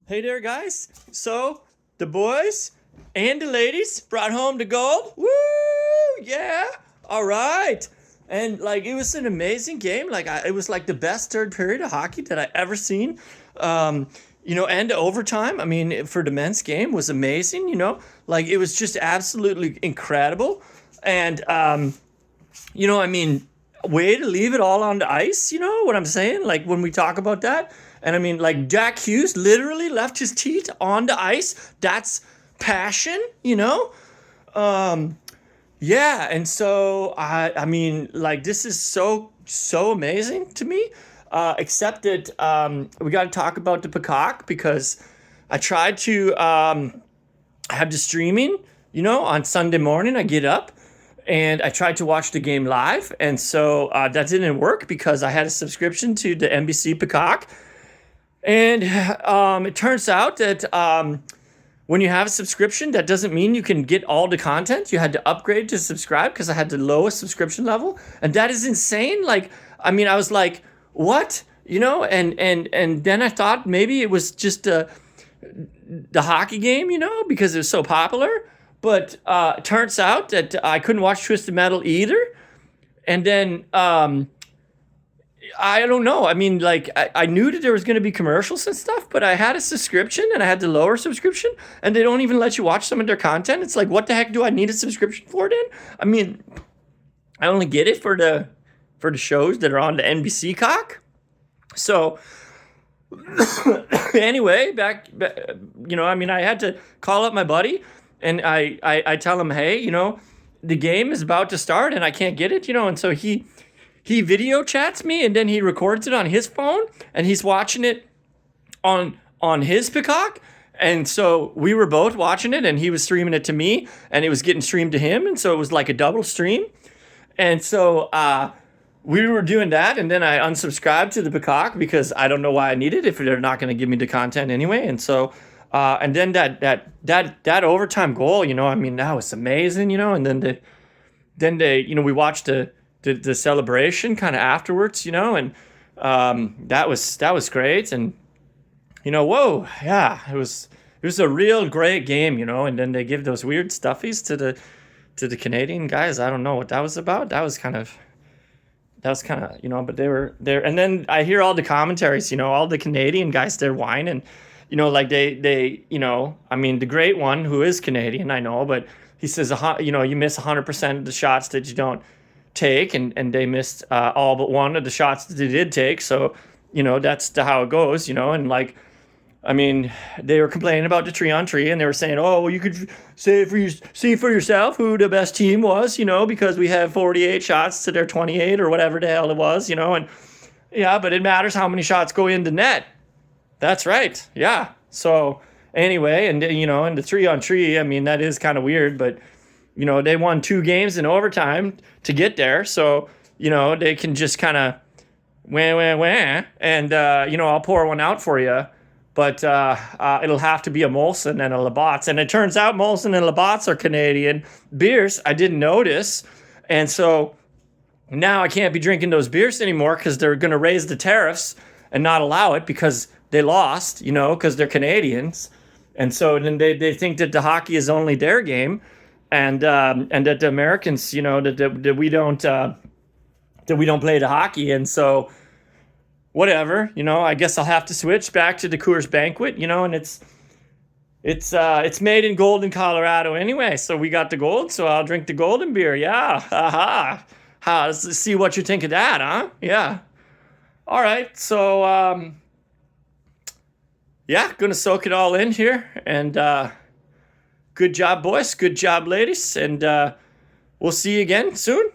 Hey there, guys. So, the boys and the ladies brought home the gold. Woo! Yeah! All right. And, like, it was an amazing game. It was like the best third period of hockey that I ever seen. Um, and the overtime, I mean, for the men's game was amazing, Like, it was just absolutely incredible. And, I mean, way to leave it all on the ice, you know what I'm saying? Like when we talk about that. And I mean, like Jack Hughes literally left his teeth on the ice. That's passion, Yeah, and so I mean, like this is so amazing to me. Except that we got to talk about the peacock because I tried to have the streaming, on Sunday morning. I get up and I tried to watch the game live, and so that didn't work because I had a subscription to the NBC Peacock, and it turns out that when you have a subscription, that doesn't mean you can get all the content. You had to upgrade to subscribe because I had the lowest subscription level, and that is insane. Like, I mean, I was like, what, and then I thought maybe it was just the hockey game, because it was so popular. But it turns out that I couldn't watch Twisted Metal either. And then I don't know. I mean, like I knew that there was going to be commercials and stuff, but I had a subscription and I had the lower subscription, and they don't even let you watch some of their content. It's like, what the heck do I need a subscription for then? I mean, I only get it for the shows that are on the NBC cock. So anyway, I mean, I had to call up my buddy and I tell him, hey, the game is about to start and I can't get it, and so he video chats me and then he records it on his phone and he's watching it on his peacock. And so we were both watching it and he was streaming it to me and it was getting streamed to him, and so it was like a double stream. And so we were doing that, and then I unsubscribed to the Peacock because I don't know why I need it if they're not going to give me the content anyway. And so, and then that overtime goal, I mean, that was amazing, And then we watched the celebration kind of afterwards, and that was great. And whoa, yeah, it was a real great game, And then they give those weird stuffies to the Canadian guys. I don't know what that was about. That was kind of, but they were there. And then I hear all the commentaries, all the Canadian guys, they're whining, like they, I mean, the great one who is Canadian, I know, but he says, you miss 100% of the shots that you don't take. And they missed all but one of the shots that they did take. So, that's how it goes, and like, I mean, they were complaining about the 3-on-3, and they were saying, "Oh, well, you could see for yourself who the best team was, because we have 48 shots to their 28 or whatever the hell it was, And yeah, but it matters how many shots go in the net. That's right. Yeah. So anyway, and in the 3-on-3, I mean, that is kind of weird, but they won 2 games in overtime to get there, so they can just kind of wah, and I'll pour one out for you. But it'll have to be a Molson and a Labatt's. And it turns out Molson and Labatt's are Canadian beers. I didn't notice. And so now I can't be drinking those beers anymore because they're going to raise the tariffs and not allow it because they lost, because they're Canadians. And so then they think that the hockey is only their game, and that the Americans, that we don't play the hockey. And so whatever, I guess I'll have to switch back to the Coors Banquet, and it's made in Golden, Colorado anyway. So we got the gold, so I'll drink the golden beer. Yeah. Aha. Let's see what you think of that, huh? Yeah. All right. So, yeah, gonna soak it all in here. And good job, boys. Good job, ladies. And we'll see you again soon.